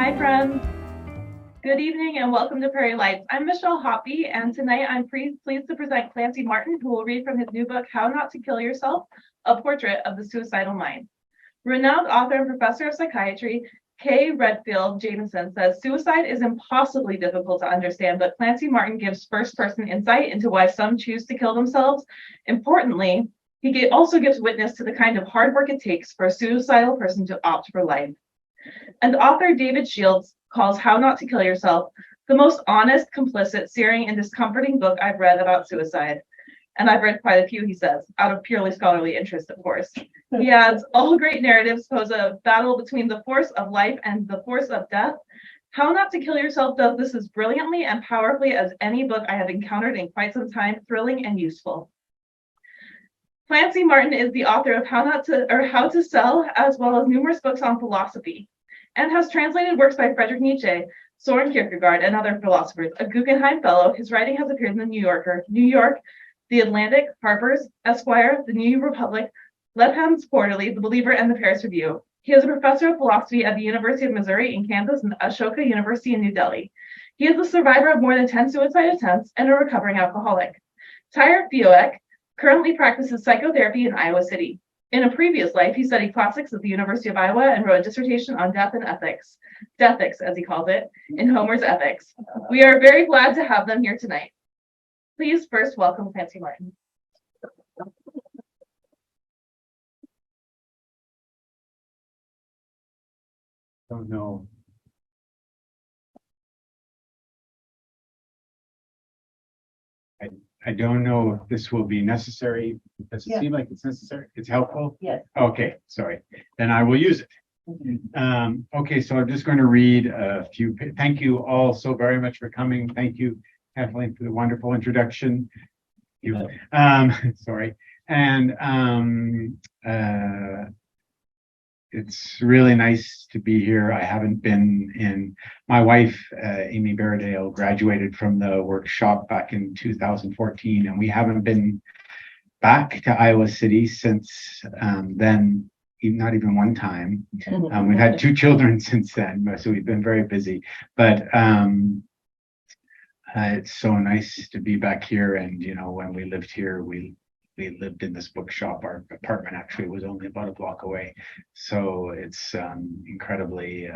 Hi, friends. Good evening and welcome to Prairie Lights. I'm Michelle Hoppy, and tonight I'm pleased to present Clancy Martin, who will read from his new book, How Not to Kill Yourself, A Portrait of the Suicidal Mind. Renowned author and professor of psychiatry, Kay Redfield Jamison says suicide is impossibly difficult to understand, but Clancy Martin gives first-person insight into why some choose to kill themselves. Importantly, he also gives witness to the kind of hard work it takes for a suicidal person to opt for life. And author David Shields calls How Not to Kill Yourself the most honest, complicit, searing, and discomforting book I've read about suicide. And I've read quite a few, he says, out of purely scholarly interest, of course. He adds, all great narratives pose a battle between the force of life and the force of death. How Not to Kill Yourself does this as brilliantly and powerfully as any book I have encountered in quite some time, thrilling and useful. Clancy Martin is the author of How to Sell, as well as numerous books on philosophy, and has translated works by Friedrich Nietzsche, Soren Kierkegaard, and other philosophers. A Guggenheim Fellow, his writing has appeared in The New Yorker, New York, The Atlantic, Harper's, Esquire, The New Republic, Lepham's Quarterly, The Believer, and the Paris Review. He is a professor of philosophy at the University of Missouri in Kansas and Ashoka University in New Delhi. He is the survivor of more than 10 suicide attempts and a recovering alcoholic. Tyre Fyotek currently practices psychotherapy in Iowa City. In a previous life, he studied classics at the University of Iowa and wrote a dissertation on death and ethics, deathics, as he calls it, in Homer's Ethics. We are very glad to have them here tonight. Please first welcome Clancy Martin. Oh no. I don't know if this will be necessary. Does it seem like it's necessary? It's helpful? Yes. Okay, sorry. Then I will use it. Okay, so I'm just going to read a few. Thank you all so very much for coming. Thank you, Kathleen, for the wonderful introduction. Sorry. And it's really nice to be here. I haven't been in. My wife, Amy Baradale, graduated from the workshop back in 2014, and we haven't been back to Iowa City since then, not even one time. We've had 2 children since then, so we've been very busy. But it's so nice to be back here. And, you know, when we lived here, we lived in this bookshop. Our apartment actually was only about a block away. So it's incredibly,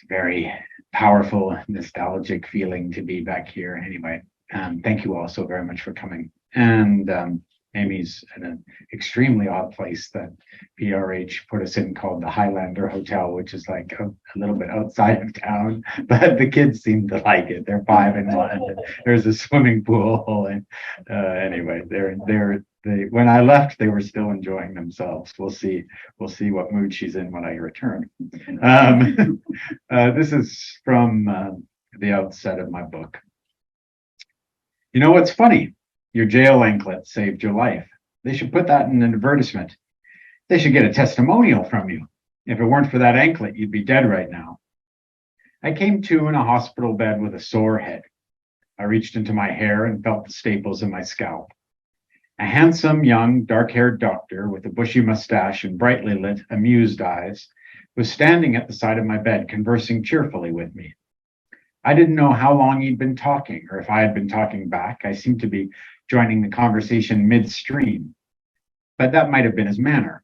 very powerful, nostalgic feeling to be back here. Anyway, thank you all so very much for coming. And Amy's at an extremely odd place that PRH put us in called the Highlander Hotel, which is like a little bit outside of town, but the kids seem to like it. They're 5 and 1. There's a swimming pool, and anyway, when I left, they were still enjoying themselves. We'll see what mood she's in when I return. This is from the outset of my book. You know what's funny? Your jail anklet saved your life. They should put that in an advertisement. They should get a testimonial from you. If it weren't for that anklet, you'd be dead right now. I came to in a hospital bed with a sore head. I reached into my hair and felt the staples in my scalp. A handsome, young, dark-haired doctor with a bushy mustache and brightly lit, amused eyes was standing at the side of my bed, conversing cheerfully with me. I didn't know how long he'd been talking, or if I had been talking back. I seemed to be joining the conversation midstream, but that might have been his manner.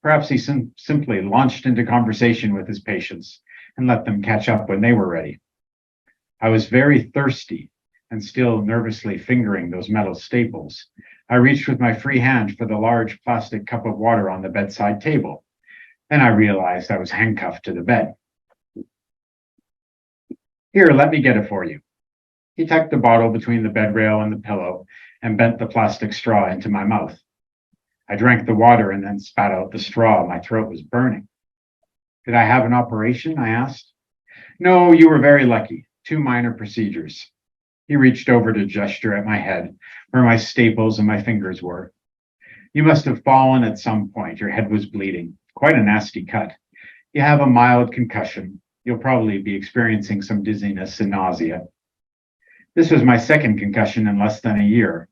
Perhaps he simply launched into conversation with his patients and let them catch up when they were ready. I was very thirsty and still nervously fingering those metal staples. I reached with my free hand for the large plastic cup of water on the bedside table. Then I realized I was handcuffed to the bed. Here, let me get it for you. He tucked the bottle between the bed rail and the pillow and bent the plastic straw into my mouth. I drank the water and then spat out the straw. My throat was burning. Did I have an operation? I asked. No, you were very lucky. 2 minor procedures. He reached over to gesture at my head, where my staples and my fingers were. You must have fallen at some point. Your head was bleeding. Quite a nasty cut. You have a mild concussion. You'll probably be experiencing some dizziness and nausea. This was my second concussion in less than a year.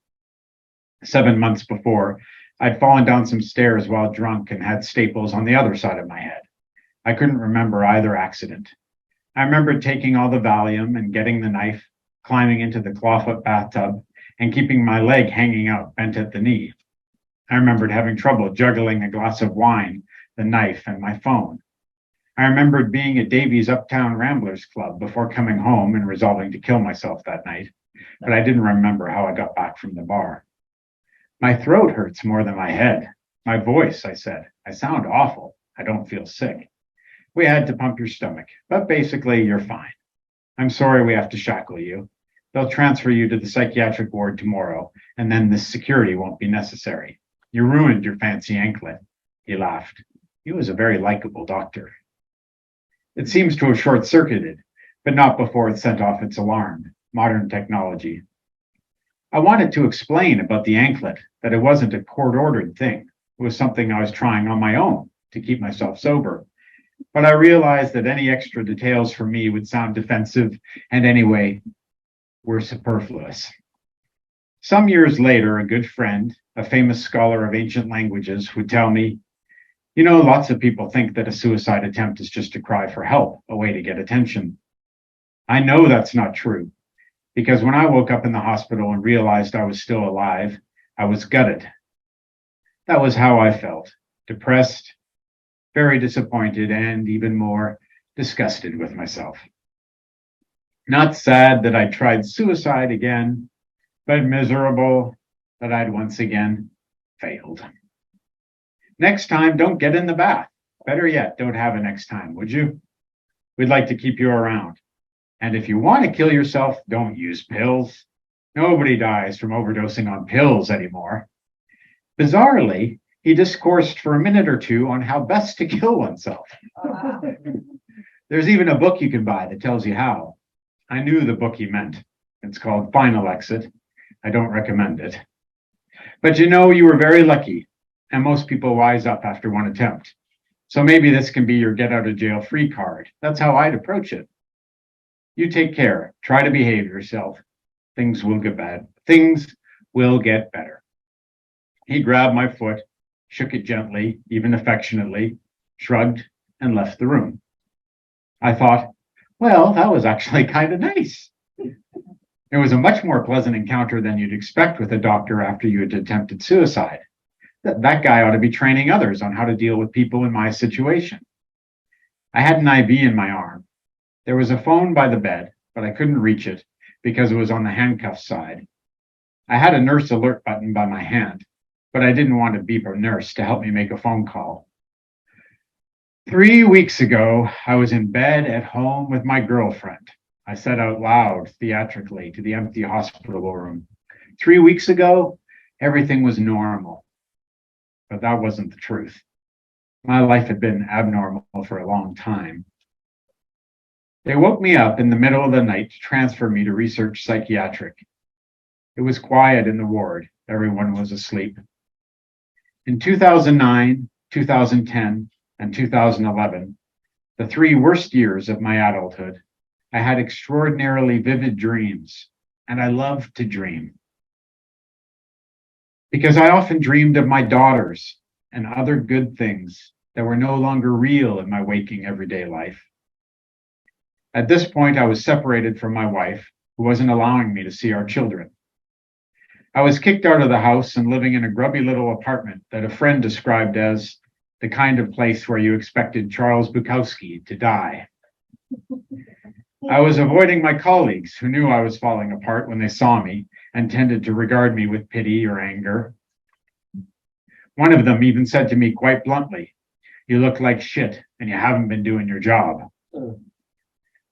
7 months before, I'd fallen down some stairs while drunk and had staples on the other side of my head. I couldn't remember either accident. I remembered taking all the Valium and getting the knife, climbing into the clawfoot bathtub, and keeping my leg hanging out, bent at the knee. I remembered having trouble juggling a glass of wine, the knife, and my phone. I remembered being at Davy's Uptown Ramblers Club before coming home and resolving to kill myself that night, but I didn't remember how I got back from the bar. My throat hurts more than my head. My voice, I said. I sound awful. I don't feel sick. We had to pump your stomach, but basically you're fine. I'm sorry we have to shackle you. They'll transfer you to the psychiatric ward tomorrow, and then this security won't be necessary. You ruined your fancy anklet. He laughed. He was a very likable doctor. It seems to have short-circuited, but not before it sent off its alarm. Modern technology. I wanted to explain about the anklet, that it wasn't a court-ordered thing. It was something I was trying on my own to keep myself sober. But I realized that any extra details for me would sound defensive, and anyway, were superfluous. Some years later, a good friend, a famous scholar of ancient languages, would tell me, you know, lots of people think that a suicide attempt is just a cry for help, a way to get attention. I know that's not true, because when I woke up in the hospital and realized I was still alive, I was gutted. That was how I felt, depressed, very disappointed, and even more disgusted with myself. Not sad that I tried suicide again, but miserable that I'd once again failed. Next time, don't get in the bath. Better yet, don't have a next time, would you? We'd like to keep you around. And if you want to kill yourself, don't use pills. Nobody dies from overdosing on pills anymore. Bizarrely, he discoursed for a minute or two on how best to kill oneself. There's even a book you can buy that tells you how. I knew the book he meant. It's called Final Exit. I don't recommend it. But you know, you were very lucky, and most people wise up after one attempt. So maybe this can be your get out of jail free card. That's how I'd approach it. You take care. Try to behave yourself. Things will get bad. Things will get better. He grabbed my foot, shook it gently, even affectionately, shrugged, and left the room. I thought, well, that was actually kind of nice. It was a much more pleasant encounter than you'd expect with a doctor after you had attempted suicide. That guy ought to be training others on how to deal with people in my situation. I had an IV in my arm. There was a phone by the bed, but I couldn't reach it because it was on the handcuff side. I had a nurse alert button by my hand, but I didn't want to beep a nurse to help me make a phone call. 3 weeks ago, I was in bed at home with my girlfriend. I said out loud, theatrically, to the empty hospital room. 3 weeks ago, everything was normal. But that wasn't the truth. My life had been abnormal for a long time. They woke me up in the middle of the night to transfer me to research psychiatric. It was quiet in the ward. Everyone was asleep. In 2009, 2010, and 2011, the 3 worst years of my adulthood, I had extraordinarily vivid dreams, and I loved to dream. Because I often dreamed of my daughters and other good things that were no longer real in my waking everyday life. At this point, I was separated from my wife, who wasn't allowing me to see our children. I was kicked out of the house and living in a grubby little apartment that a friend described as the kind of place where you expected Charles Bukowski to die. I was avoiding my colleagues who knew I was falling apart when they saw me and tended to regard me with pity or anger. One of them even said to me quite bluntly, "You look like shit and you haven't been doing your job."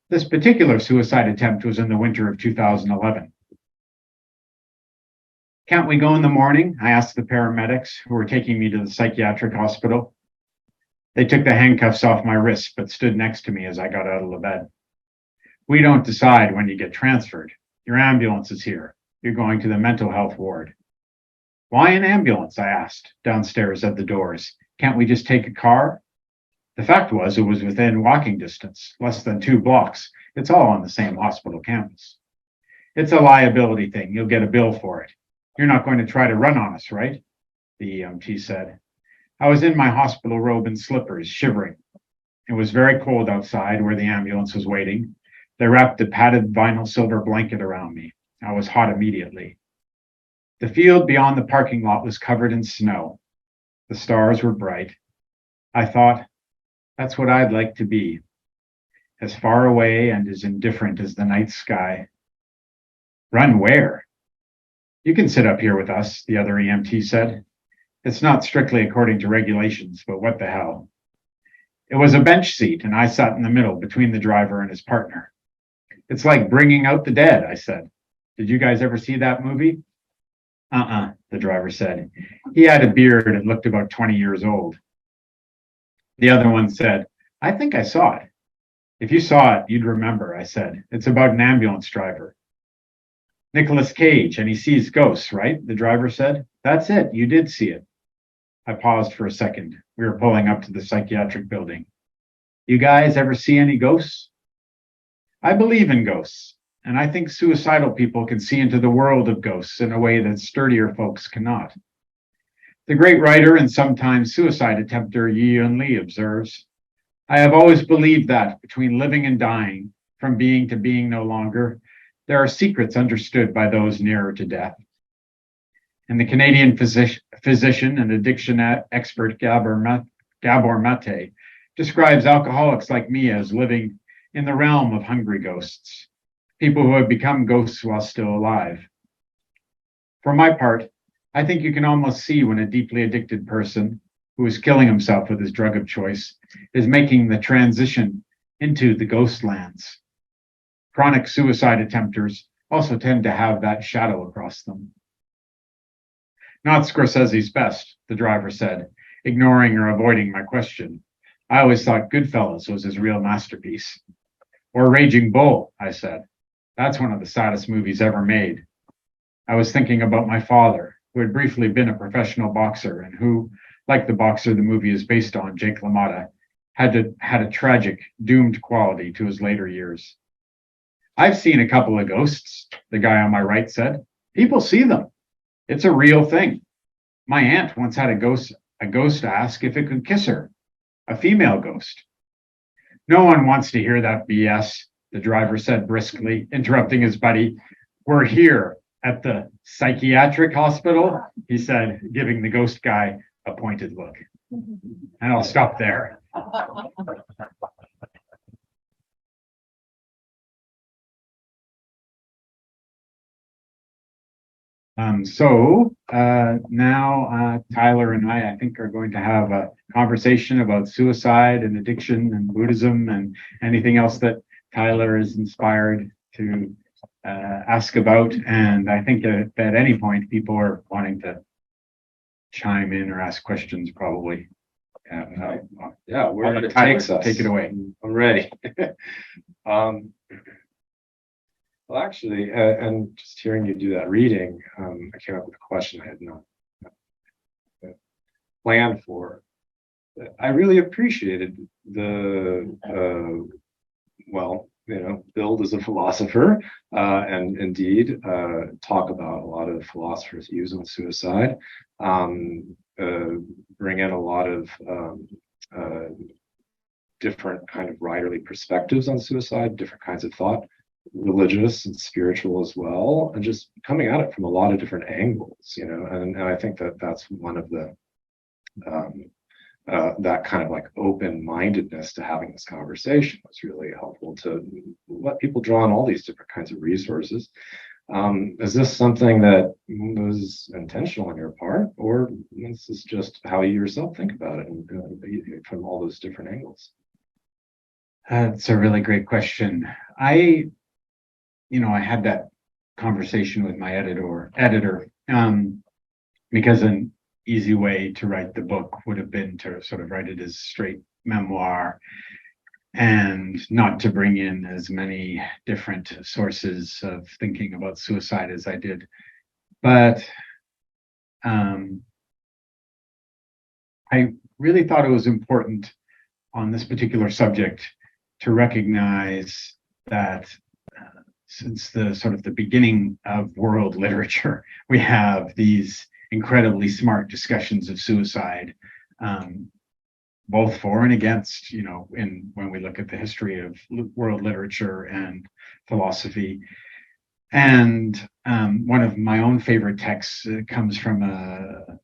This particular suicide attempt was in the winter of 2011. "Can't we go in the morning?" I asked the paramedics who were taking me to the psychiatric hospital. They took the handcuffs off my wrists, but stood next to me as I got out of the bed. "We don't decide when you get transferred. Your ambulance is here. You're going to the mental health ward." "Why an ambulance?" I asked, downstairs at the doors. "Can't we just take a car?" The fact was, it was within walking distance, less than 2 blocks. It's all on the same hospital campus. "It's a liability thing. You'll get a bill for it. You're not going to try to run on us, right?" the EMT said. I was in my hospital robe and slippers, shivering. It was very cold outside where the ambulance was waiting. They wrapped a padded vinyl silver blanket around me. I was hot immediately. The field beyond the parking lot was covered in snow. The stars were bright. I thought, that's what I'd like to be, as far away and as indifferent as the night sky. Run where? You can sit up here with us, the other EMT said. It's not strictly according to regulations, but what the hell? It was a bench seat, and I sat in the middle between the driver and his partner. It's like bringing out the dead, I said. Did you guys ever see that movie? The driver said. He had a beard and looked about 20 years old. The other one said, I think I saw it. If you saw it, you'd remember, I said. It's about an ambulance driver. Nicolas Cage, and he sees ghosts, right? The driver said. That's it. You did see it. I paused for a second. We were pulling up to the psychiatric building. You guys ever see any ghosts? I believe in ghosts, and I think suicidal people can see into the world of ghosts in a way that sturdier folks cannot. The great writer and sometimes suicide attempter Yi Yun Lee observes, I have always believed that between living and dying, from being to being no longer, there are secrets understood by those nearer to death. And the Canadian physician and addiction expert Gabor Mate describes alcoholics like me as living in the realm of hungry ghosts, people who have become ghosts while still alive. For my part, I think you can almost see when a deeply addicted person who is killing himself with his drug of choice is making the transition into the ghost lands. Chronic suicide attempters also tend to have that shadow across them. Not Scorsese's best, the driver said, ignoring or avoiding my question. I always thought Goodfellas was his real masterpiece. Or Raging Bull, I said. That's one of the saddest movies ever made. I was thinking about my father, who had briefly been a professional boxer and who, like the boxer the movie is based on, Jake LaMotta, had a tragic, doomed quality to his later years. I've seen a couple of ghosts, the guy on my right said. People see them. It's a real thing. My aunt once had a ghost ask if it could kiss her, a female ghost. No one wants to hear that BS, the driver said briskly, interrupting his buddy. We're here at the psychiatric hospital, he said, giving the ghost guy a pointed look. And I'll stop there. Now Tyler and I think, are going to have a conversation about suicide and addiction and Buddhism and anything else that Tyler is inspired to ask about. And I think that at any point, people are wanting to chime in or ask questions, probably. Yeah, where it Tyler, takes us. take it away. I'm ready. Well, actually, and just hearing you do that reading, I came up with a question I had not planned for. I really appreciated the, Bill as a philosopher, and indeed talk about a lot of philosophers' views on suicide, bring in a lot of different kind of writerly perspectives on suicide, different kinds of thought, religious and spiritual as well, and just coming at it from a lot of different angles, and I think that that's one of the that kind of like open-mindedness to having this conversation was really helpful to let people draw on all these different kinds of resources. Is this something that was intentional on your part, or this is just how you yourself think about it and, from all those different angles? That's a really great question. I had that conversation with my editor, because an easy way to write the book would have been to sort of write it as straight memoir and not to bring in as many different sources of thinking about suicide as I did. But I really thought it was important on this particular subject to recognize that since the sort of the beginning of world literature, we have these incredibly smart discussions of suicide both for and against, when we look at the history of world literature and philosophy. And one of my own favorite texts comes from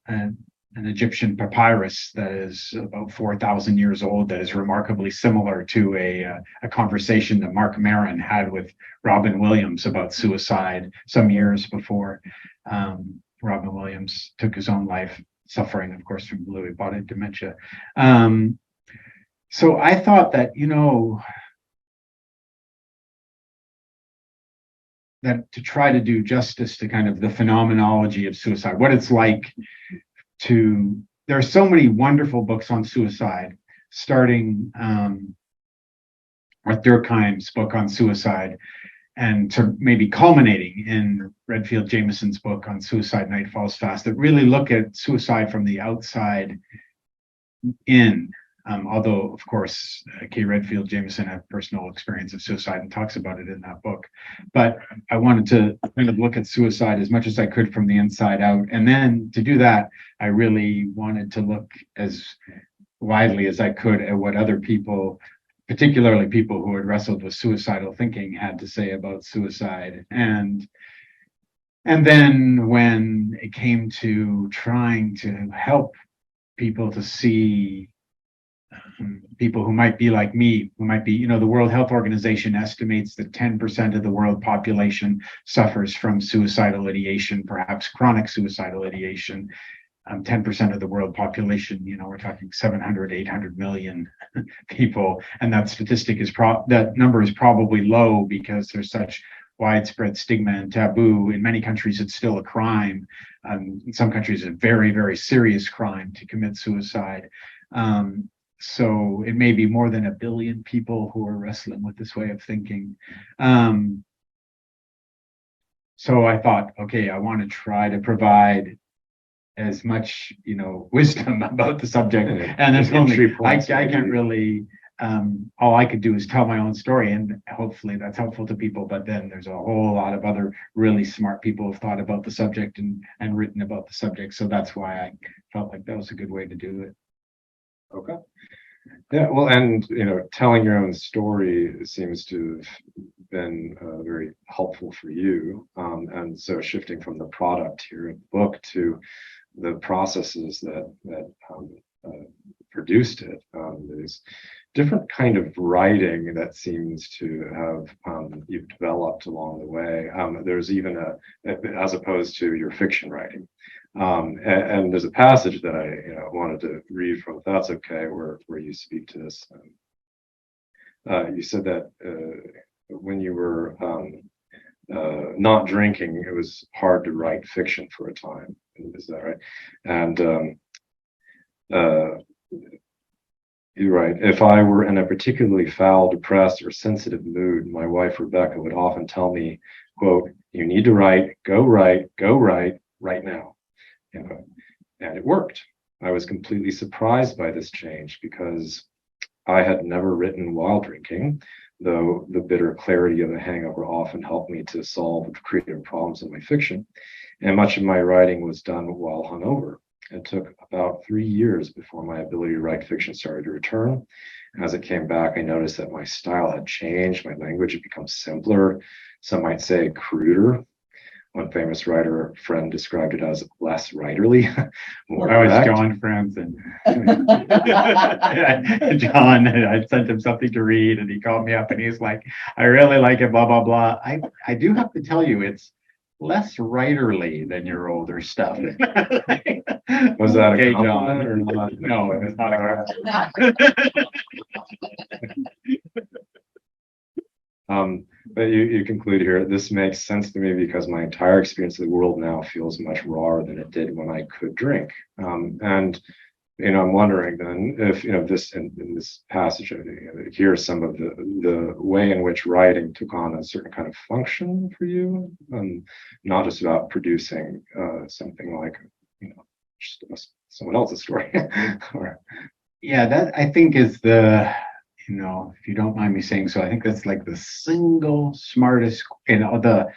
an Egyptian papyrus that is about 4,000 years old, that is remarkably similar to a conversation that Mark Maron had with Robin Williams about suicide some years before Robin Williams took his own life, suffering, of course, from Lewy body dementia. So I thought that, that to try to do justice to kind of the phenomenology of suicide, what it's like there are so many wonderful books on suicide, starting with Durkheim's book on suicide, and to maybe culminating in Redfield Jameson's book on suicide, Night Falls Fast, that really look at suicide from the outside in. Although, of course, Kay Redfield Jameson had personal experience of suicide and talks about it in that book. But I wanted to kind of look at suicide as much as I could from the inside out. And then to do that, I really wanted to look as widely as I could at what other people, particularly people who had wrestled with suicidal thinking, had to say about suicide. And then when it came to trying to help people to see people who might be like me, who might be, the World Health Organization estimates that 10% of the world population suffers from suicidal ideation, perhaps chronic suicidal ideation. 10% of the world population, we're talking 700, 800 million people. And that statistic that number is probably low because there's such widespread stigma and taboo. In many countries, it's still a crime. In some countries, a very, very serious crime to commit suicide. So it may be more than 1 billion people who are wrestling with this way of thinking. So I thought, okay, I want to try to provide as much, wisdom about the subject. And there's only, I can't really, all I could do is tell my own story, and hopefully that's helpful to people. But then there's a whole lot of other really smart people who have thought about the subject and written about the subject. So that's why I felt like that was a good way to do it. Okay. Yeah, well, and telling your own story seems to have been very helpful for you. And so shifting from the product here in the book to the processes that produced it, there's different kind of writing that seems to have you've developed along the way. There's even as opposed to your fiction writing. And there's a passage that I wanted to read from, if that's okay, where you speak to this. You said that when you were not drinking, it was hard to write fiction for a time. Is that right? And you're right. If I were in a particularly foul, depressed, or sensitive mood, my wife Rebecca would often tell me, quote, "You need to write, go write, right now." And it worked. I was completely surprised by this change because I had never written while drinking, though the bitter clarity of a hangover often helped me to solve creative problems in my fiction. And much of my writing was done while hungover. It took about 3 years before my ability to write fiction started to return. As it came back, I noticed that my style had changed. My language had become simpler. Some might say cruder. One famous writer friend described it as less writerly. More I was John Franzen. John, I sent him something to read, and he called me up, and he's like, "I really like it, blah blah blah." I do have to tell you, it's less writerly than your older stuff. Was that okay, a compliment or not? No, it was not a compliment. But you conclude here, this makes sense to me because my entire experience of the world now feels much rawer than it did when I could drink. And I'm wondering then if this in this passage, here some of the way in which writing took on a certain kind of function for you, not just about producing something like just someone else's story. Yeah, that I think is the. If you don't mind me saying so, I think that's like the single smartest, the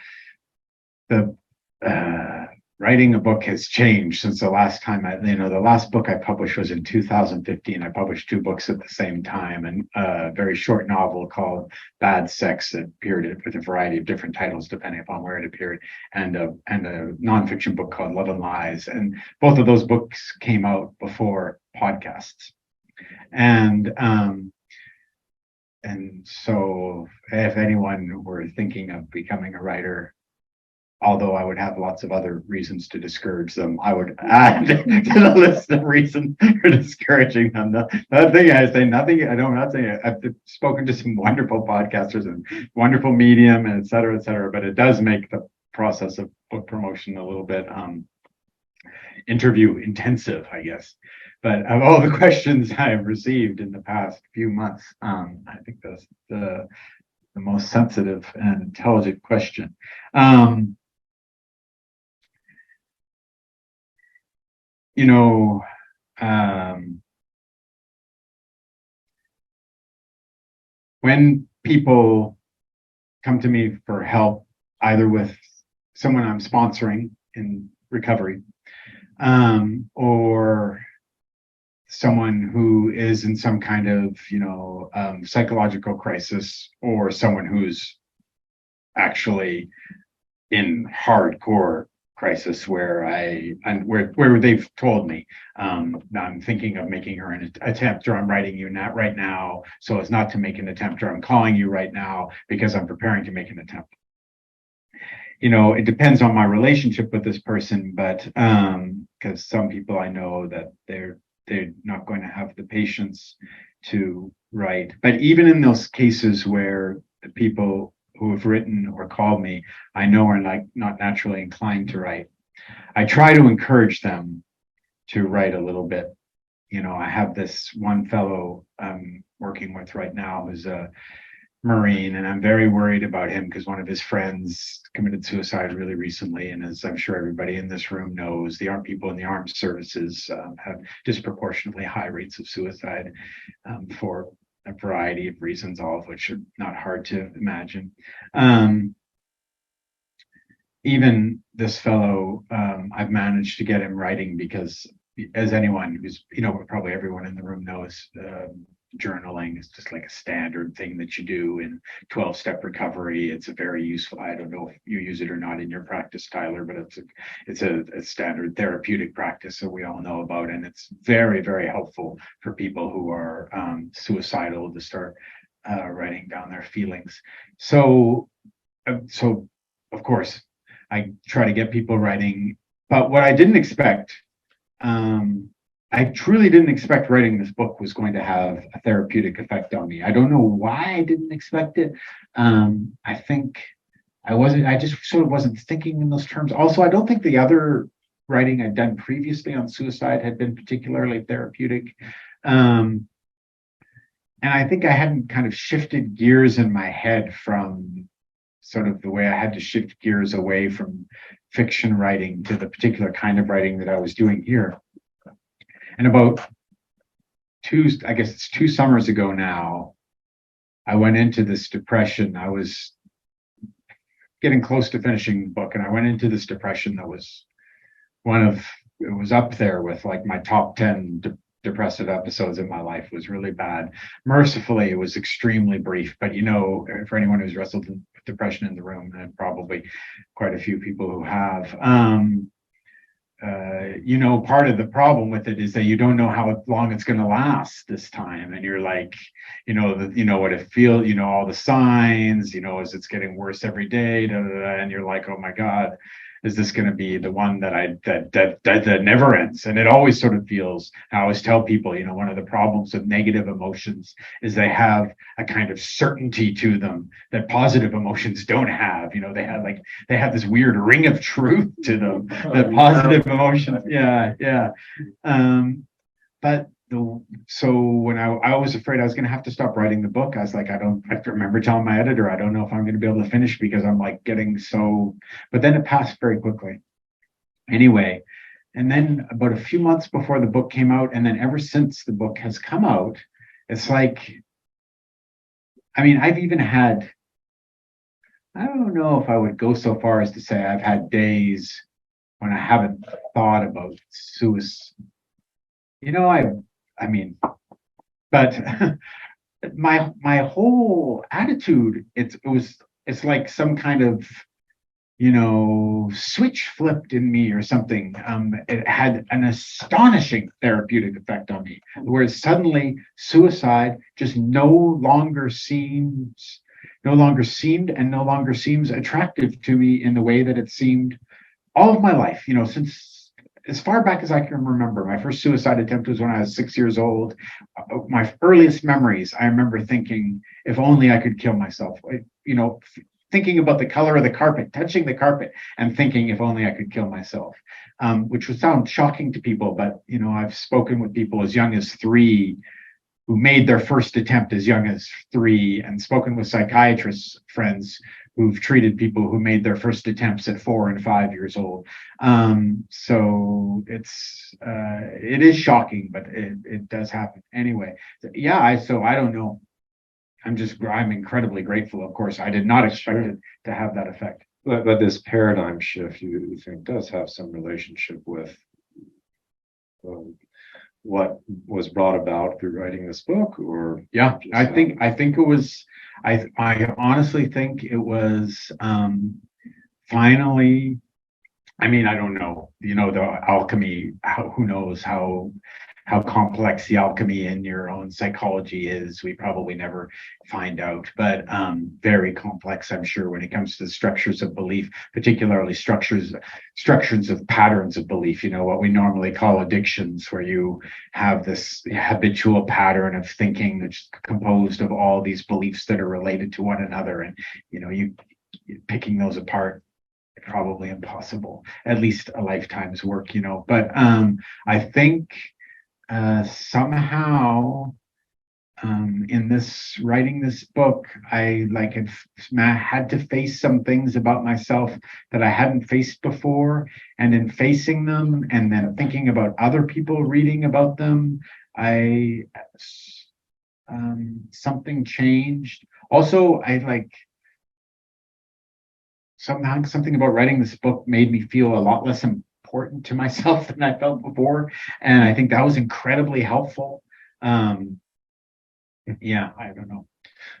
writing a book has changed since the last time the last book I published was in 2015. I published 2 books at the same time, and a very short novel called Bad Sex that appeared with a variety of different titles depending upon where it appeared, and a nonfiction book called Love and Lies. And both of those books came out before podcasts. And so if anyone were thinking of becoming a writer, although I would have lots of other reasons to discourage them, I would add to the list of reasons for discouraging them. The other thing I say, I'm not saying I've spoken to some wonderful podcasters and wonderful medium and et cetera, but it does make the process of book promotion a little bit interview intensive, I guess. But of all the questions I've received in the past few months, I think that's the most sensitive and intelligent question. When people come to me for help, either with someone I'm sponsoring in recovery, or someone who is in some kind of, psychological crisis, or someone who's actually in hardcore crisis where they've told me, I'm thinking of making her an attempt, or I'm writing you right now so as not to make an attempt, or I'm calling you right now because I'm preparing to make an attempt. It depends on my relationship with this person, but because some people I know that they're not going to have the patience to write. But even in those cases where the people who have written or called me, I know are not naturally inclined to write, I try to encourage them to write a little bit. I have this one fellow I'm working with right now who's a Marine, and I'm very worried about him because one of his friends committed suicide really recently. And as I'm sure everybody in this room knows, the armed people in the armed services have disproportionately high rates of suicide for a variety of reasons, all of which are not hard to imagine. Even this fellow, I've managed to get him writing because, as anyone who's, probably everyone in the room knows, journaling is just like a standard thing that you do in 12-step recovery. It's a very useful, I don't know if you use it or not in your practice, Tyler, but it's a standard therapeutic practice that we all know about, and it's very, very helpful for people who are suicidal to start writing down their feelings. So of course I try to get people writing, but what I didn't expect, I truly didn't expect writing this book was going to have a therapeutic effect on me. I don't know why I didn't expect it. I think I just sort of wasn't thinking in those terms. Also, I don't think the other writing I'd done previously on suicide had been particularly therapeutic. And I think I hadn't kind of shifted gears in my head from sort of the way I had to shift gears away from fiction writing to the particular kind of writing that I was doing here. And about two summers ago now, I went into this depression. I was getting close to finishing the book, and I went into this depression that was it was up there with like my top 10 depressive episodes in my life. It was really bad. Mercifully, it was extremely brief, but for anyone who's wrestled with depression in the room, and probably quite a few people who have, part of the problem with it is that you don't know how long it's going to last this time. And you're like, what it feels, all the signs, as it's getting worse every day, and you're like, oh my God, is this going to be the one that never ends? And it always sort of feels, I always tell people, one of the problems with negative emotions is they have a kind of certainty to them that positive emotions don't have. They have this weird ring of truth to them that positive emotions. Yeah. So when I was afraid I was going to have to stop writing the book, I was like, I remember telling my editor, I don't know if I'm going to be able to finish because I'm like getting so, but then it passed very quickly. Anyway, and then about a few months before the book came out, and then ever since the book has come out, it's like, I've even had, I don't know if I would go so far as to say I've had days when I haven't thought about suicide. I mean, but my whole attitude, it's like some kind of switch flipped in me or something. It had an astonishing therapeutic effect on me, where suddenly suicide just no longer seemed and no longer seems attractive to me in the way that it seemed all of my life, since as far back as I can remember. My first suicide attempt was when I was 6 years old. My earliest memories, I remember thinking, if only I could kill myself. Thinking about the color of the carpet, touching the carpet, and thinking, if only I could kill myself, which would sound shocking to people. But I've spoken with people as young as 3 who made their first attempt as young as 3, and spoken with psychiatrists friends who've treated people who made their first attempts at 4 and 5 years old. So it is shocking, but it does happen anyway. Yeah, so I don't know. I'm incredibly grateful. Of course, I did not expect it to have that effect. But this paradigm shift, you think, does have some relationship with what was brought about through writing this book, or yeah, I think it was. I honestly think it was finally. I mean, I don't know. The alchemy. Who knows how complex the alchemy in your own psychology is? We probably never find out, but very complex, I'm sure, when it comes to the structures of belief, particularly structures of patterns of belief. What we normally call addictions, where you have this habitual pattern of thinking that's composed of all these beliefs that are related to one another, and you picking those apart, probably impossible, at least a lifetime's work. But I think somehow in writing this book, I had to face some things about myself that I hadn't faced before, and in facing them and then thinking about other people reading about them, something changed. Also, something about writing this book made me feel a lot less important to myself than I felt before, and I think that was incredibly helpful. Yeah, I don't know.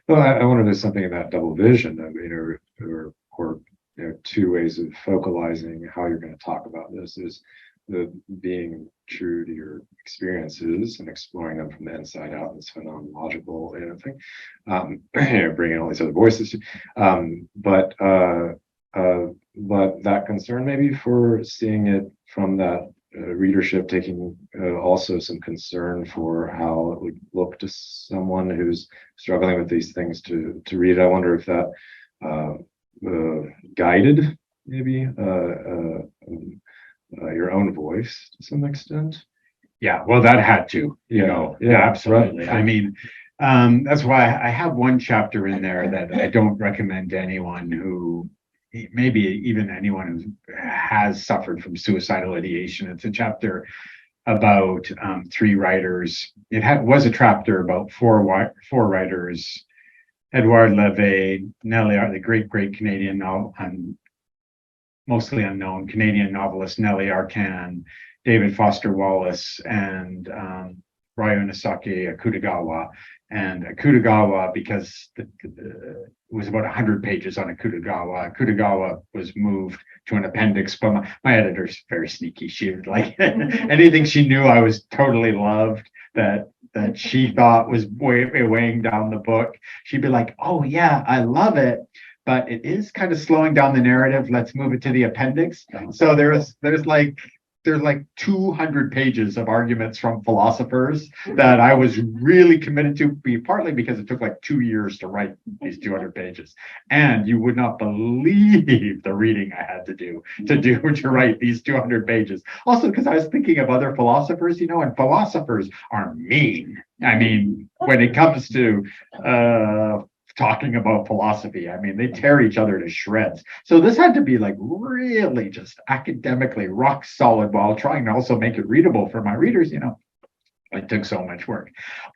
Well, I wonder if there's something in that double vision that or two ways of focalizing how you're going to talk about this. Is the being true to your experiences and exploring them from the inside out, this phenomenological thing, bringing all these other voices, but that concern maybe for seeing it from that readership, taking also some concern for how it would look to someone who's struggling with these things to read. I wonder if that guided maybe your own voice to some extent. Yeah, well, that had to, yeah, absolutely. Right. I mean, that's why I have one chapter in there that I don't recommend to anyone who, maybe even anyone who has suffered from suicidal ideation. It's a chapter about 3 writers. It was a chapter about 4 writers: Edouard Levy, Nellie, the great Canadian mostly unknown Canadian novelist Nellie Arcan, David Foster Wallace, and Ryunosaki Akutagawa. And Akutagawa, because it was about 100 pages on Akutagawa. Akutagawa was moved to an appendix, but my editor's very sneaky. She would anything she knew I was totally loved that she thought was weighing down the book. She'd be like, "Oh yeah, I love it, but it is kind of slowing down the narrative. Let's move it to the appendix." So there's like 200 pages of arguments from philosophers that I was really committed to, partly because it took 2 years to write these 200 pages. And you would not believe the reading I had to do to write these 200 pages. Also, because I was thinking of other philosophers, and philosophers are mean. I mean, when it comes to talking about philosophy, I mean, they tear each other to shreds. So this had to be really just academically rock solid, while trying to also make it readable for my readers. It took so much work.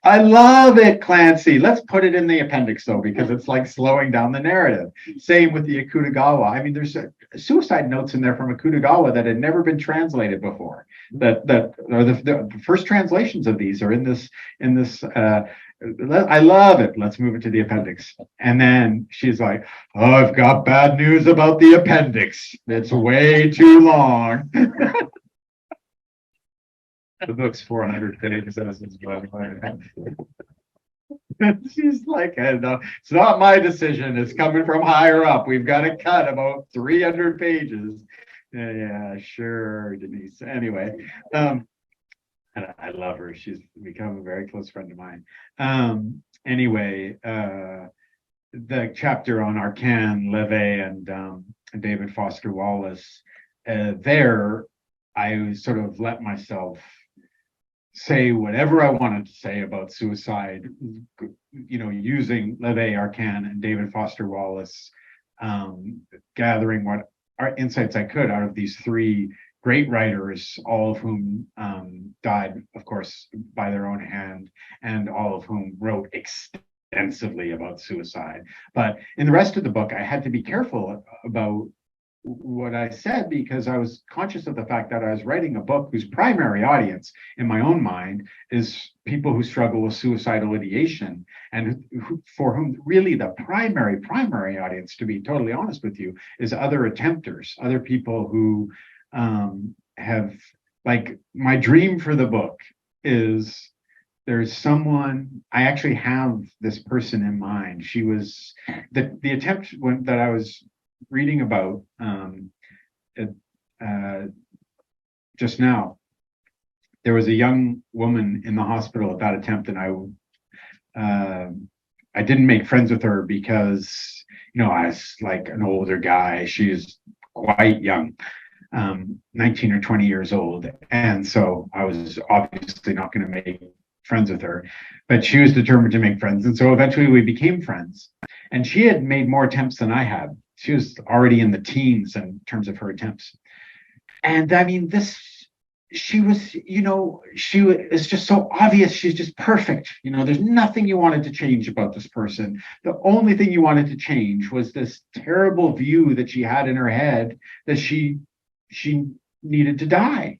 I love it, Clancy. Let's put it in the appendix though, because it's slowing down the narrative. Same with the Akutagawa. I mean, there's suicide notes in there from Akutagawa that had never been translated before. That or the first translations of these are in this. I love it. Let's move it to the appendix. And then she's like, "Oh, I've got bad news about the appendix. It's way too long." The book's 400 pages. She's like, I know, it's not my decision. It's coming from higher up. We've got to cut about 300 pages. Yeah, sure, Denise. Anyway, and I love her. She's become a very close friend of mine. Anyway, the chapter on Arcan, Leve, and David Foster Wallace, there, I sort of let myself say whatever I wanted to say about suicide, using Leve, Arcan, and David Foster Wallace, gathering what insights I could out of these three great writers, all of whom died, of course, by their own hand, and all of whom wrote extensively about suicide. But in the rest of the book, I had to be careful about what I said, because I was conscious of the fact that I was writing a book whose primary audience in my own mind is people who struggle with suicidal ideation, and for whom really the primary audience, to be totally honest with you, is other attempters, other people who have, like, my dream for the book is there's someone, I actually have this person in mind. She was the attempt that I was reading about just now. There was a young woman in the hospital at that attempt, and I didn't make friends with her because I was like an older guy. She's quite young, 19 or 20 years old, and so I was obviously not going to make friends with her, but she was determined to make friends, and so eventually we became friends. And she had made more attempts than I had. She was already in the teens in terms of her attempts. And I mean, she was just so obvious. She's just perfect. There's nothing you wanted to change about this person. The only thing you wanted to change was this terrible view that she had in her head that she needed to die,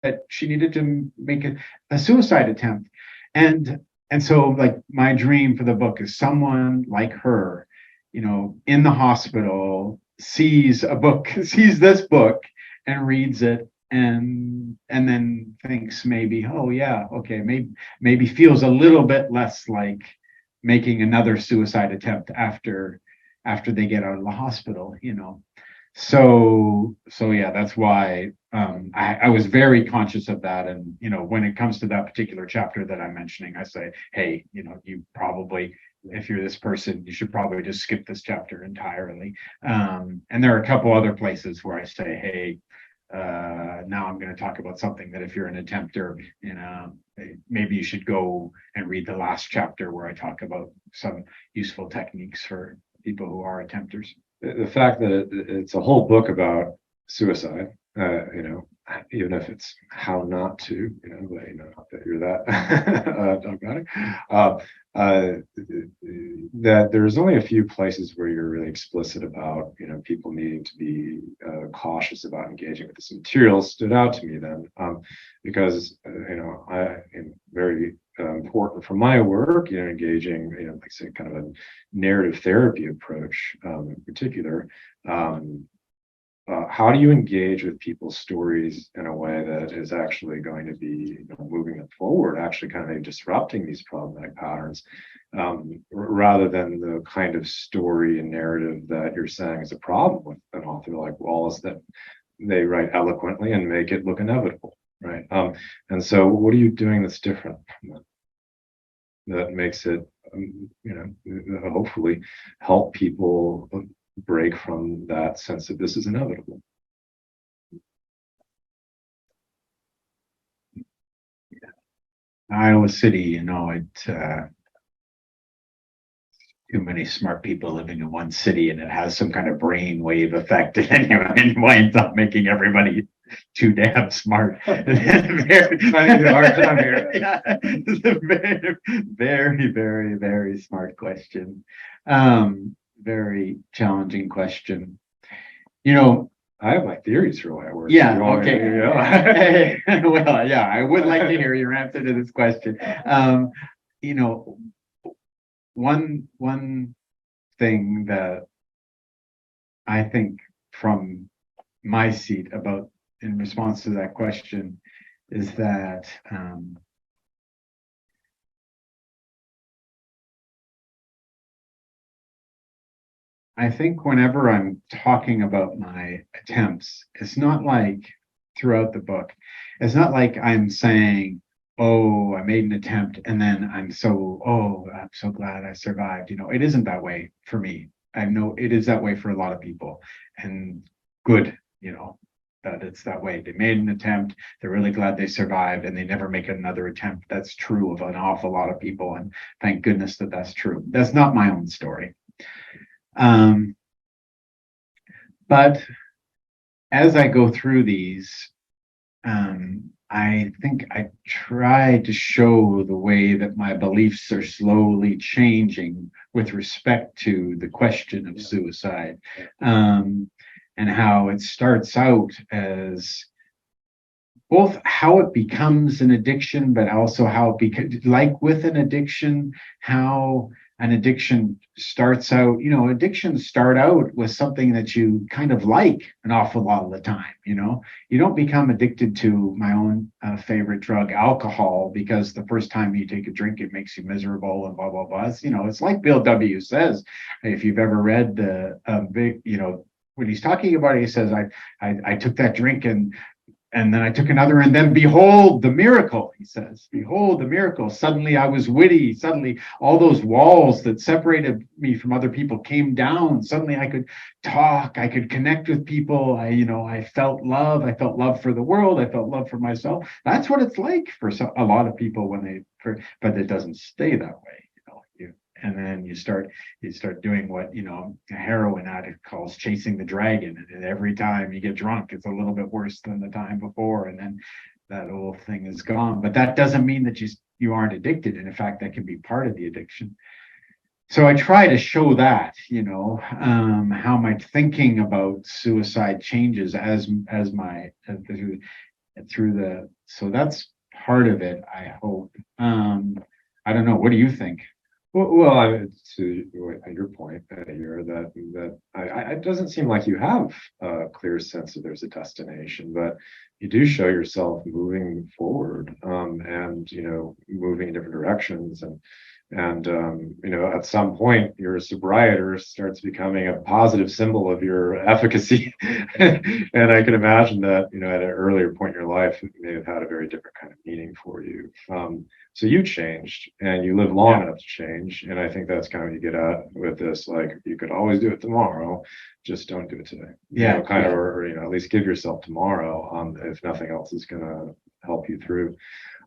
that she needed to make a suicide attempt. And so, like, my dream for the book is someone like her, in the hospital, sees this book and reads it, and then thinks maybe, oh yeah, okay, maybe feels a little bit less like making another suicide attempt after they get out of the hospital. So yeah, that's why I was very conscious of that. And when it comes to that particular chapter that I'm mentioning, I say, hey, you probably, if you're this person, you should probably just skip this chapter entirely. And there are a couple other places where I say, hey, now I'm going to talk about something that if you're an attempter, maybe you should go and read the last chapter where I talk about some useful techniques for people who are attempters. The fact that it's a whole book about suicide, even if it's how not to, but not that you're that dogmatic, that there's only a few places where you're really explicit about, people needing to be cautious about engaging with this material stood out to me then, because, I am very important for my work, engaging, like say, kind of a narrative therapy approach in particular. How do you engage with people's stories in a way that is actually going to be moving them forward, actually kind of disrupting these problematic patterns, rather than the kind of story and narrative that you're saying is a problem with an author like Wallace, that they write eloquently and make it look inevitable, right? And so what are you doing that's different from that makes it, hopefully help people break from that sense that this is inevitable? Iowa City, too many smart people living in one city, and it has some kind of brainwave effect, and it winds up making everybody too damn smart. Very, very, very smart question. Very challenging question. You know, I have my theories for why it works. yeah, You want me okay. to- yeah. Well, yeah, I would like to hear your answer to this question. You know, one thing that I think from my seat about in response to that question is that I think whenever I'm talking about my attempts, it's not like throughout the book, it's not like I'm saying, oh, I made an attempt and then I'm so glad I survived. You know, it isn't that way for me. I know it is that way for a lot of people, and good, you know, that it's that way. They made an attempt, they're really glad they survived, and they never make another attempt. That's true of an awful lot of people, and thank goodness that that's true. That's not my own story. Um, but as I go through these, I think I try to show the way that my beliefs are slowly changing with respect to the question of suicide, and how it starts out as both how it becomes an addiction, but also how it becomes like with an addiction, how an addiction starts out, you know, addictions start out with something that you kind of like an awful lot of the time, you know. You don't become addicted to my own favorite drug, alcohol, because the first time you take a drink, it makes you miserable and blah, blah, blah. It's, you know, it's like Bill W. says, if you've ever read the big, you know, when he's talking about it, he says, I took that drink and then I took another, and then behold the miracle, he says, behold the miracle. Suddenly I was witty. Suddenly all those walls that separated me from other people came down. Suddenly I could talk, I could connect with people. I felt love. I felt love for the world. I felt love for myself. That's what it's like for a lot of people but it doesn't stay that way. And then you start doing what, you know, a heroin addict calls chasing the dragon, and every time you get drunk it's a little bit worse than the time before, and then that whole thing is gone. But that doesn't mean that you aren't addicted, and in fact that can be part of the addiction. So I try to show that, you know, how my thinking about suicide changes as my through the so that's part of it, I hope. I don't know, what do you think? Well, to your point here, it doesn't seem like you have a clear sense that there's a destination, but you do show yourself moving forward, and you know, moving in different directions, and you know, at some point your sobriety starts becoming a positive symbol of your efficacy. And I can imagine that, you know, at an earlier point in your life it may have had a very different kind of meaning for you. So you changed and you live long enough to change. And I think that's kind of what you get at with this. Like, you could always do it tomorrow, just don't do it today. Yeah. You know, kind of, or, you know, at least give yourself tomorrow, if nothing else is going to help you through.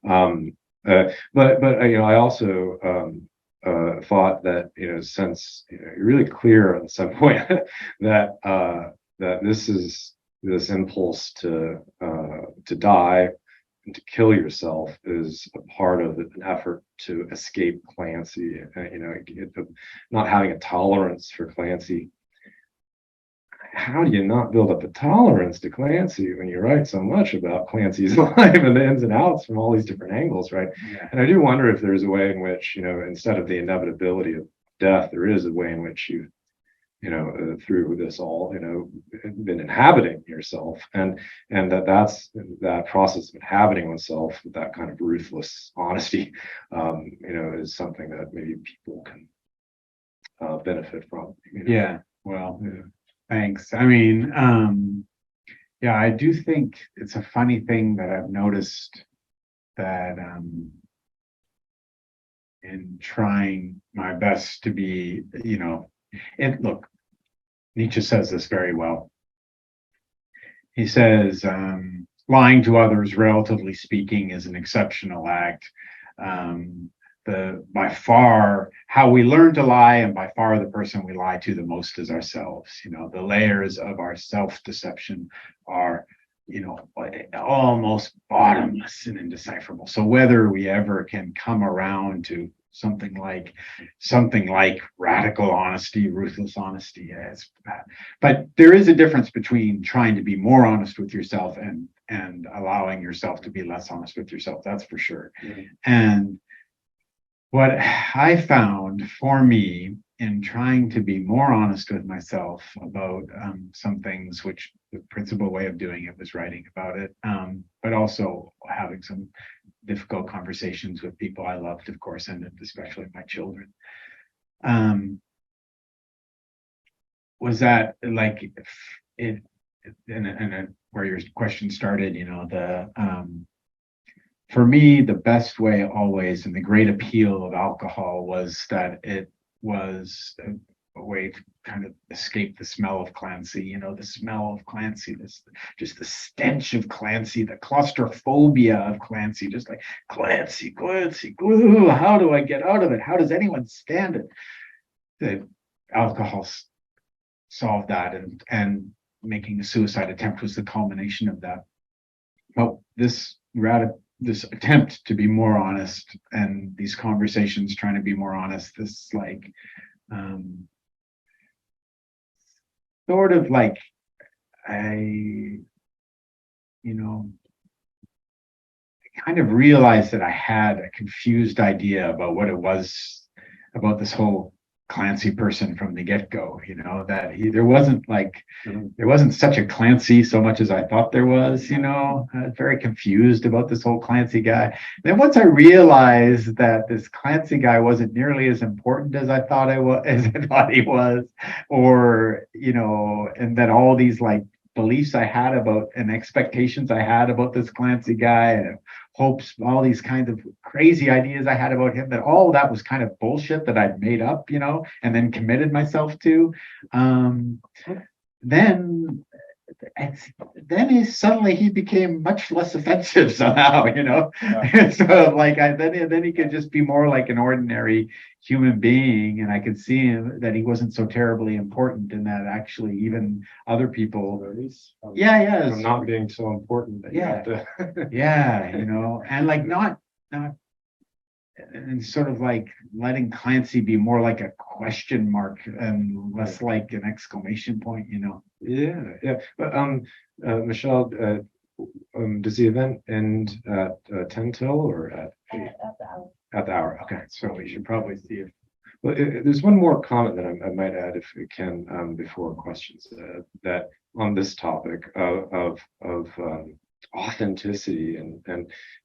But you know, I also thought that, you know, since, you know, you're really clear at some point that that this impulse to die and to kill yourself is a part of an effort to escape Clancy. You know, not having a tolerance for Clancy. How do you not build up a tolerance to Clancy when you write so much about Clancy's life and the ins and outs from all these different angles, right? Yeah. And I do wonder if there's a way in which, you know, instead of the inevitability of death, there is a way in which you know, through this all, you know, been inhabiting yourself, and that's that process of inhabiting oneself, that kind of ruthless honesty, you know, is something that maybe people can benefit from. You know? Yeah. Well, thanks. I mean, yeah, I do think it's a funny thing that I've noticed that in trying my best to be, you know, and look, Nietzsche says this very well. He says, lying to others, relatively speaking, is an exceptional act. By far how we learn to lie, and by far the person we lie to the most is ourselves. You know, the layers of our self-deception are, you know, almost bottomless and indecipherable. So whether we ever can come around to something like radical honesty, ruthless honesty. Yeah, it's bad. But there is a difference between trying to be more honest with yourself and allowing yourself to be less honest with yourself. That's for sure. And what I found for me in trying to be more honest with myself about some things, which the principal way of doing it was writing about it, but also having some difficult conversations with people I loved, of course, and especially my children, was that like it, and where your question started, for me, the best way always, and the great appeal of alcohol was that it was a way to kind of escape the smell of Clancy, the smell of Clancy, just the stench of Clancy, the claustrophobia of Clancy, just like Clancy, glue, how do I get out of it? How does anyone stand it? The alcohol solved that, and making a suicide attempt was the culmination of that. Well, this attempt to be more honest, and these conversations trying to be more honest, this like sort of like I kind of realized that I had a confused idea about what it was about this whole Clancy person from the get-go, that there wasn't such a Clancy so much as I thought there was, I was very confused about this whole Clancy guy. Then once I realized that this Clancy guy wasn't nearly as important as I thought he was, or, and that all these like beliefs I had about and expectations I had about this Clancy guy, and hopes, all these kinds of crazy ideas I had about him, that all that was kind of bullshit that I'd made up, and then committed myself to. Then suddenly he became much less offensive somehow, Yeah. So like then he could just be more like an ordinary human being, and I could see him that he wasn't so terribly important, and that actually even other people, not being so important that you have to and like not and sort of like letting Clancy be more like a question mark and less like an exclamation point, Yeah. But Michelle, does the event end at 10 till or at 8? At the hour. At the hour. Okay. So we should probably see if. Well, there's one more comment that I might add, if we can, before questions, that on this topic of authenticity, and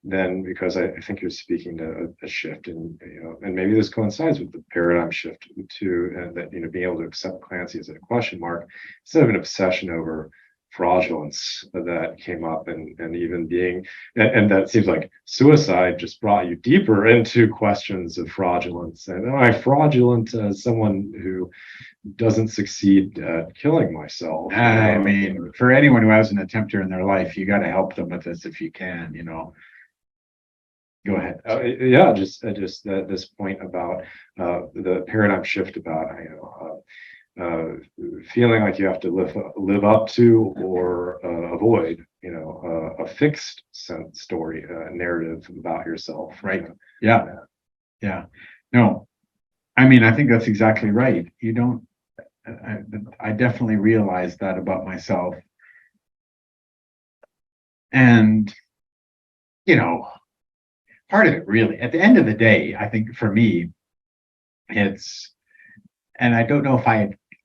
then because I think you're speaking to a shift, and and maybe this coincides with the paradigm shift too, and that being able to accept Clancy as a question mark instead of an obsession over fraudulence that came up, and even being, and that seems like suicide just brought you deeper into questions of fraudulence, and am I fraudulent as someone who doesn't succeed at killing myself? I mean, for anyone who has an attempter in their life, you got to help them with this if you can, Go ahead. Just this point about the paradigm shift about feeling like you have to live up to or avoid, a fixed story, narrative about yourself. Right. Yeah. No, I mean, I think that's exactly right. You don't. I definitely realized that about myself, and part of it really, at the end of the day, I think for me, it's, and I don't know if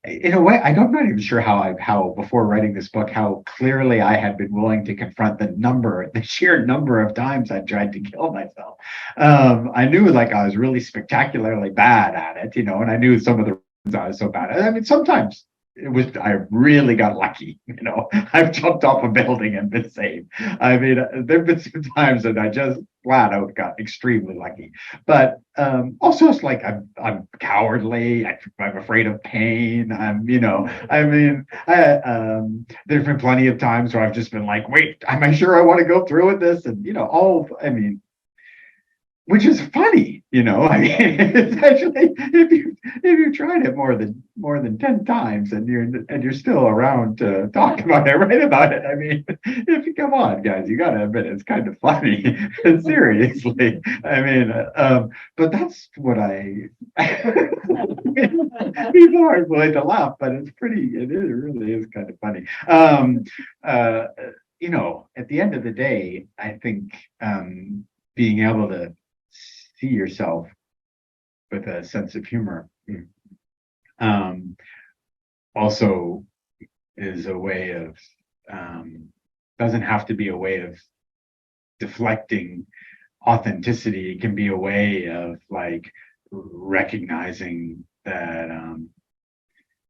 in a way, I'm not even sure how before writing this book, how clearly I had been willing to confront the sheer number of times I tried to kill myself. I knew like I was really spectacularly bad at it, and I knew some of the reasons I was so bad at it. I mean, sometimes I really got lucky, I've jumped off a building and been saved. I mean, there've been some times that I just flat out got extremely lucky, but also it's like I'm cowardly. I'm afraid of pain. There's been plenty of times where I've just been like, wait, am I sure I want to go through with this? And which is funny, I mean, it's actually, if you tried it more than 10 times and you're still around to talk about it, write about it. I mean, if you come on, guys, you gotta admit it's kind of funny. Seriously. I mean, but that's what people are willing to laugh, but it really is kind of funny. At the end of the day, I think being able to see yourself with a sense of humor also is a way of doesn't have to be a way of deflecting authenticity. It can be a way of like recognizing that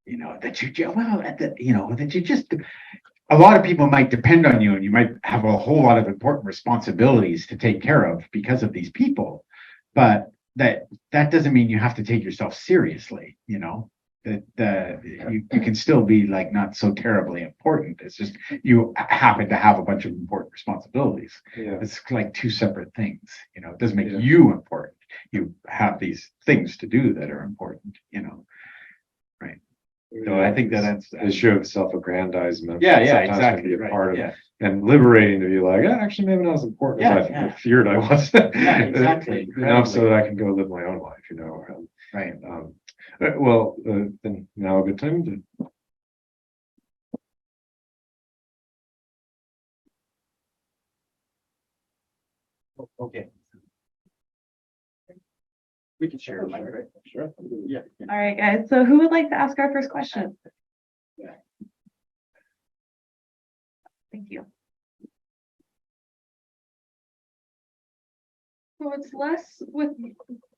that that you just a lot of people might depend on you and you might have a whole lot of important responsibilities to take care of because of these people, but that doesn't mean you have to take yourself seriously. That you can still be like not so terribly important. It's just you happen to have a bunch of important responsibilities. Yeah. It's like two separate things. It doesn't make Yeah. you important. You have these things to do that are important. Right. So I think that's the issue of self-aggrandizement. yeah, sometimes exactly. can be a Right. part of Yeah. and liberating to be like, actually, maybe not as important as I feared I was. Yeah, exactly. Enough so that I can go live my own life, Right. Then now a good time to. Okay. We can share it, right? Sure. Yeah. All right, guys. So who would like to ask our first question? Yeah. Thank you. So it's less with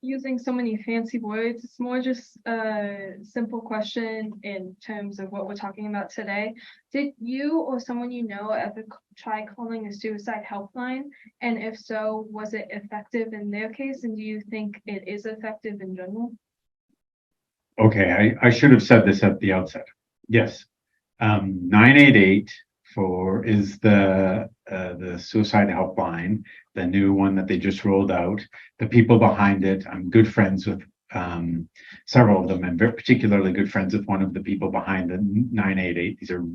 using so many fancy words. It's more just a simple question in terms of what we're talking about today. Did you or someone you know ever try calling a suicide helpline? And if so, was it effective in their case? And do you think it is effective in general? Okay, I should have said this at the outset. Yes. 988 is the suicide helpline, the new one that they just rolled out. The people behind it, I'm good friends with several of them, and very particularly good friends with one of the people behind the 988. These are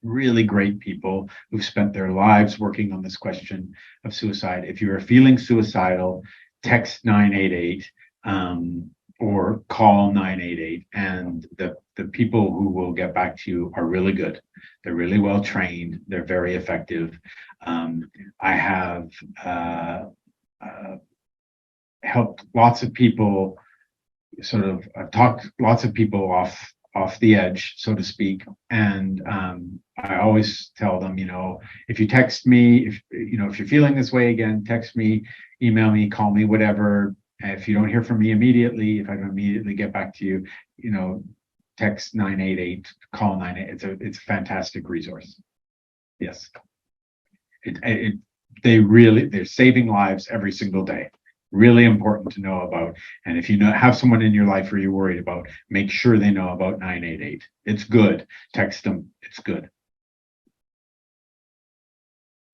really great people who've spent their lives working on this question of suicide. If you are feeling suicidal, text 988 or call 988, and the people who will get back to you are really good. They're really well trained. They're very effective. I have helped lots of people I've talked lots of people off the edge, so to speak. And I always tell them, if you text me, if you're feeling this way again, text me, email me, call me, whatever. If you don't hear from me immediately, if I don't immediately get back to you, text 988, call 988. It's a fantastic resource. Yes. They're saving lives every single day. Really important to know about. And if you have someone in your life who you're worried about, make sure they know about 988. It's good. Text them. It's good.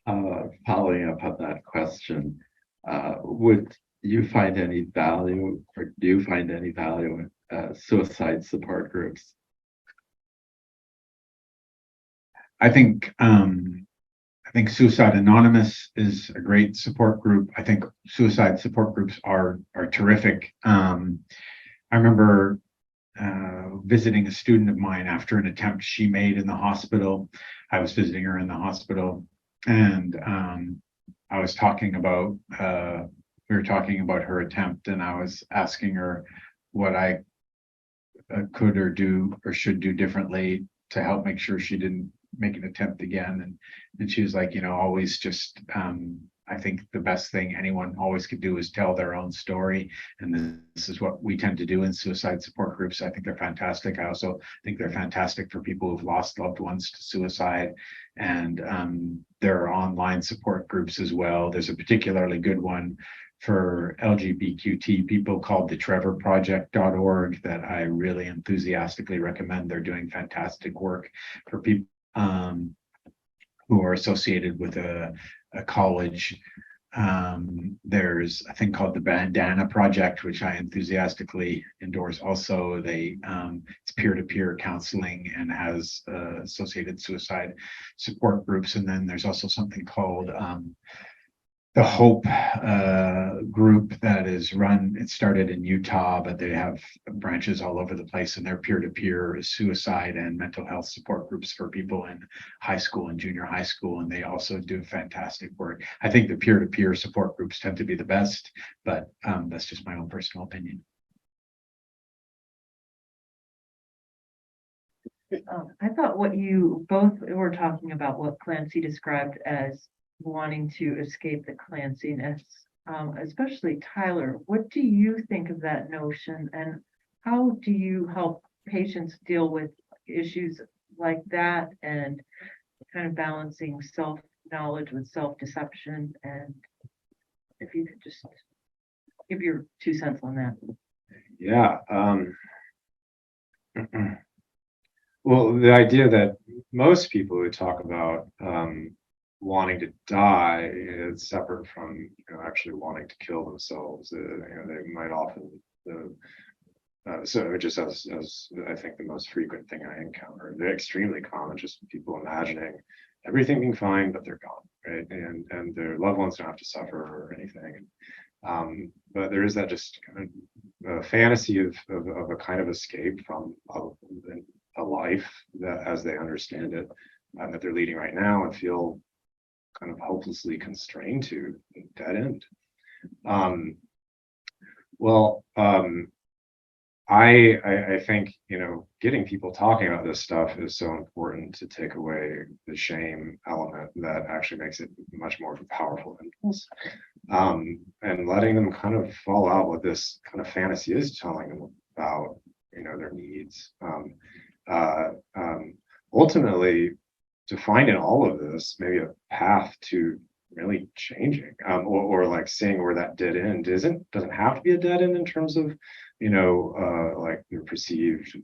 Following up on that question, would you find any value, or do you find any value in suicide support groups? I think Suicide Anonymous is a great support group. I think suicide support groups are terrific. I remember visiting a student of mine after an attempt she made in the hospital. I was visiting her in the hospital, and I was talking about we were talking about her attempt, and I was asking her what I could or do or should do differently to help make sure she didn't make an attempt again. And she was like, always just I think the best thing anyone always could do is tell their own story. And this is what we tend to do in suicide support groups. I think they're fantastic. I also think they're fantastic for people who've lost loved ones to suicide. And there are online support groups as well. There's a particularly good one for LGBTQ people called the trevorproject.org that I really enthusiastically recommend. They're doing fantastic work for people who are associated with a college There's a thing called the Bandana Project, which I enthusiastically endorse. Also, it's peer-to-peer counseling and has associated suicide support groups. And then there's also something called the Hope group that is run. It started in Utah, but they have branches all over the place, and they're peer-to-peer suicide and mental health support groups for people in high school and junior high school. And they also do fantastic work. I think the peer-to-peer support groups tend to be the best, but that's just my own personal opinion. I thought what you both were talking about, what Clancy described as wanting to escape the Clanciness, especially Tyler. What do you think of that notion, and how do you help patients deal with issues like that and kind of balancing self-knowledge with self-deception? And if you could just give your 2 cents on that. Yeah. Well, the idea that most people who talk about wanting to die is separate from actually wanting to kill themselves. They might often. So just as I think the most frequent thing I encounter, they're extremely common, just people imagining everything being fine, but they're gone, right? And their loved ones don't have to suffer or anything. But there is that just kind of fantasy of a kind of escape from a life that, as they understand it, that they're leading right now, and feel kind of hopelessly constrained to dead end. I think getting people talking about this stuff is so important to take away the shame element that actually makes it much more of a powerful impulse, and letting them kind of fall out what this kind of fantasy is telling them about their needs. Ultimately, to find in all of this maybe a path to really changing, or like seeing where that dead end doesn't have to be a dead end in terms of like your perceived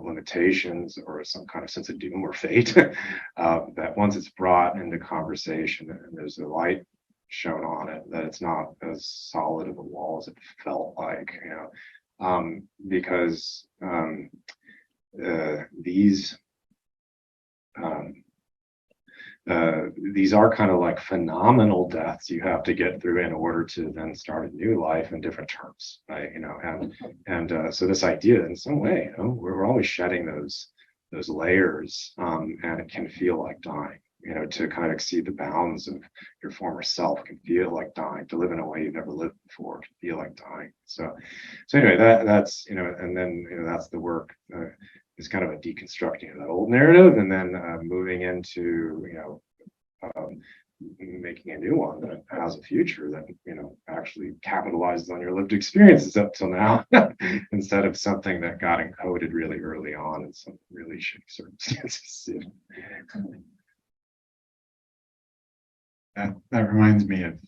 limitations or some kind of sense of doom or fate. That once it's brought into conversation and there's a light shown on it, that it's not as solid of a wall as it felt like, because these are kind of like phenomenal deaths you have to get through in order to then start a new life in different terms, right? And so this idea, in some way, we're always shedding those layers, and it can feel like dying. To kind of exceed the bounds of your former self can feel like dying. To live in a way you've never lived before can feel like dying. So anyway, that's and then that's the work. Is kind of a deconstructing of that old narrative, and then moving into making a new one that has a future that actually capitalizes on your lived experiences up till now, instead of something that got encoded really early on in some really shitty circumstances. That reminds me of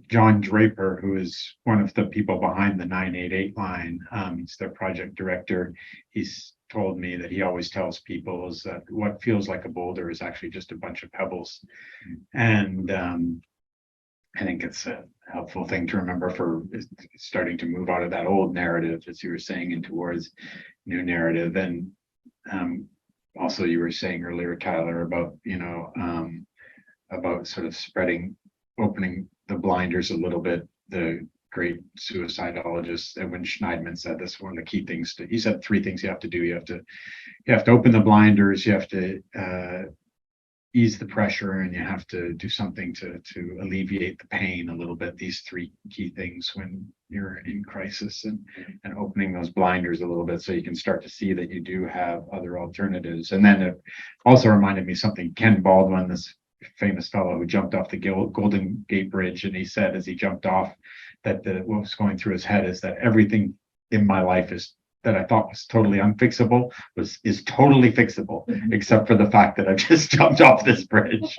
John Draper, who is one of the people behind the 988 line. He's their project director. He's told me that he always tells people is that what feels like a boulder is actually just a bunch of pebbles. And I think it's a helpful thing to remember for starting to move out of that old narrative, as you were saying, and towards new narrative. And also you were saying earlier, Tyler, about about sort of opening the blinders a little bit. The great suicidologist Edwin Schneidman said this, one of the key things he said 3 things you have to do. You have to open the blinders, you have to ease the pressure, and you have to do something to alleviate the pain a little bit. These 3 key things when you're in crisis, and opening those blinders a little bit so you can start to see that you do have other alternatives. And then it also reminded me something Ken Baldwin, this famous fellow who jumped off the Golden Gate Bridge, and he said as he jumped off that what was going through his head is that everything in my life that I thought was totally unfixable is totally fixable, except for the fact that I just jumped off this bridge.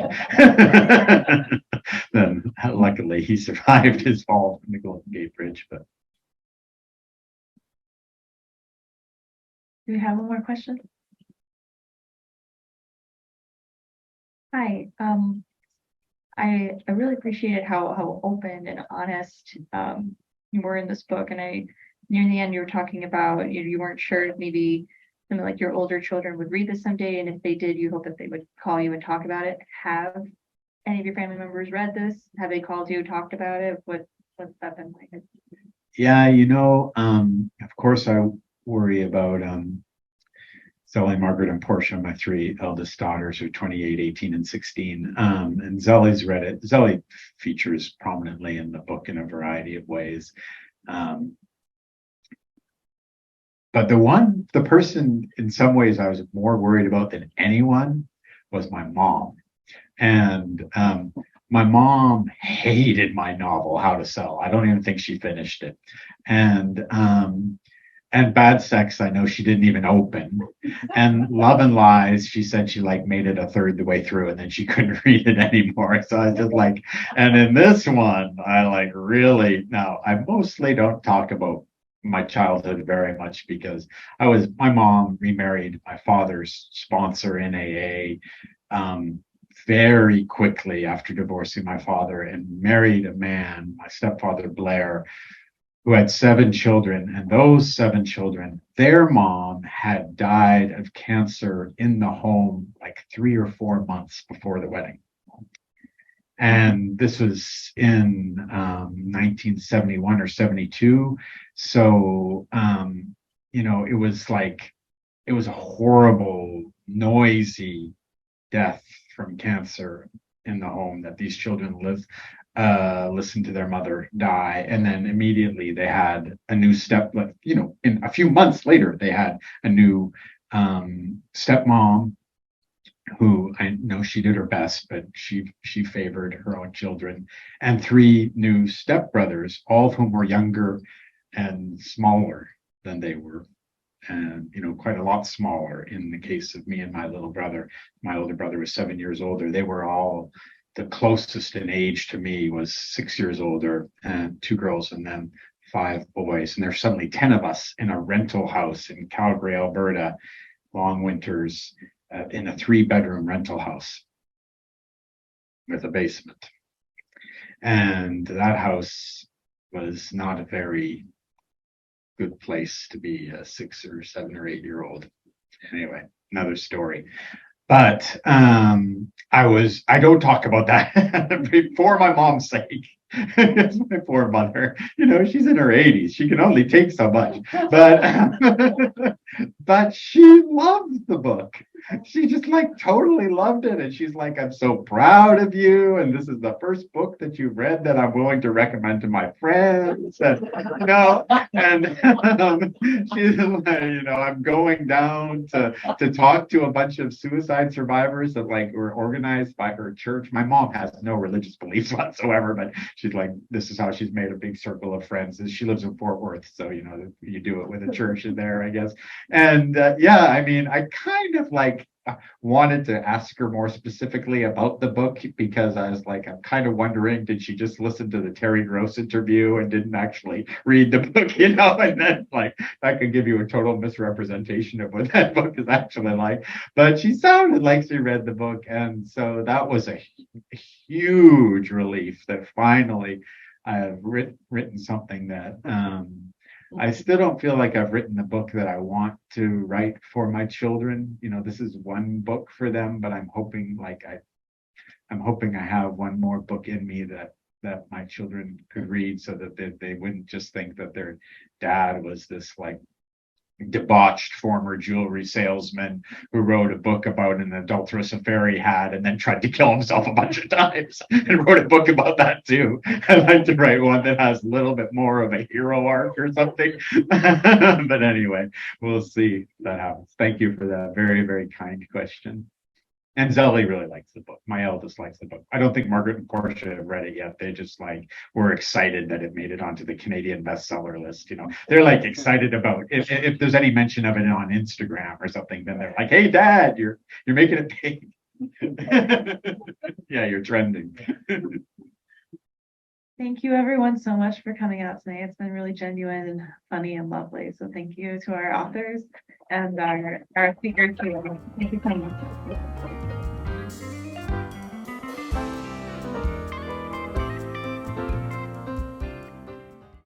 Then luckily he survived his fall from the Golden Gate Bridge. But Do we have one more question? Hi, I really appreciated how open and honest you were in this book. And near the end, you were talking about, you weren't sure if maybe some of like your older children would read this someday. And if they did, you hope that they would call you and talk about it. Have any of your family members read this? Have they called you, talked about it? What's that been like? Yeah, of course I worry about Zelly, Margaret, and Portia, my three eldest daughters, are 28, 18, and 16. And Zelly's read it. Zelly features prominently in the book in a variety of ways. But the person in some ways I was more worried about than anyone was my mom. And my mom hated my novel, How to Sell. I don't even think she finished it. And Bad Sex, I know she didn't even open. And Love and Lies, she said she like made it a third the way through and then she couldn't read it anymore. So I was just like, and in this one, I like really, now I mostly don't talk about my childhood very much because my mom remarried my father's sponsor in AA very quickly after divorcing my father and married a man, my stepfather Blair, who had 7 children, and those 7 children, their mom had died of cancer in the home like 3 or 4 months before the wedding. And this was in 1971 or 72. So, it was a horrible, noisy death from cancer in the home that these children listened to their mother die, and then immediately they had a new in a few months later they had a new stepmom who I know she did her best, but she favored her own children, and 3 new stepbrothers, all of whom were younger and smaller than they were, and quite a lot smaller in the case of me and my little brother. My older brother was 7 years older. They were all, the closest in age to me was 6 years older, and 2 girls and then 5 boys. And there's suddenly 10 of us in a rental house in Calgary, Alberta, long winters, in a 3-bedroom rental house with a basement. And that house was not a very good place to be a 6 or 7 or 8-year-old. Anyway, another story. But I don't talk about that for my mom's sake. It's my poor mother. She's in her 80s. She can only take so much. But she loved the book. She just like totally loved it. And she's like, I'm so proud of you. And this is the first book that you've read that I'm willing to recommend to my friends. And, she's like, I'm going down to talk to a bunch of suicide survivors that like were organized by her church. My mom has no religious beliefs whatsoever, but she's like, this is how she's made a big circle of friends. She lives in Fort Worth, so you do it with a church in there, I guess. And I kind of like wanted to ask her more specifically about the book because I was like, I'm kind of wondering, did she just listen to the Terry Gross interview and didn't actually read the book, and then like that could give you a total misrepresentation of what that book is actually like. But she sounded like she read the book, and so that was a huge relief that finally I've written something that I still don't feel like I've written the book that I want to write for my children. This is one book for them, but I'm hoping I have one more book in me that my children could read so that they wouldn't just think that their dad was this like debauched former jewelry salesman who wrote a book about an adulterous affair he had and then tried to kill himself a bunch of times and wrote a book about that too. I'd like to write one that has a little bit more of a hero arc or something. But anyway, we'll see if that happens. Thank you for that very, very kind question. And Zelly really likes the book. My eldest likes the book. I don't think Margaret and Portia have read it yet. They just like were excited that it made it onto the Canadian bestseller list. They're like excited about if there's any mention of it on Instagram or something, then they're like, "Hey, Dad, you're making it big." Yeah, you're trending. Thank you everyone so much for coming out tonight. It's been really genuine and funny and lovely. So thank you to our authors and our speakers too. Thank you so much.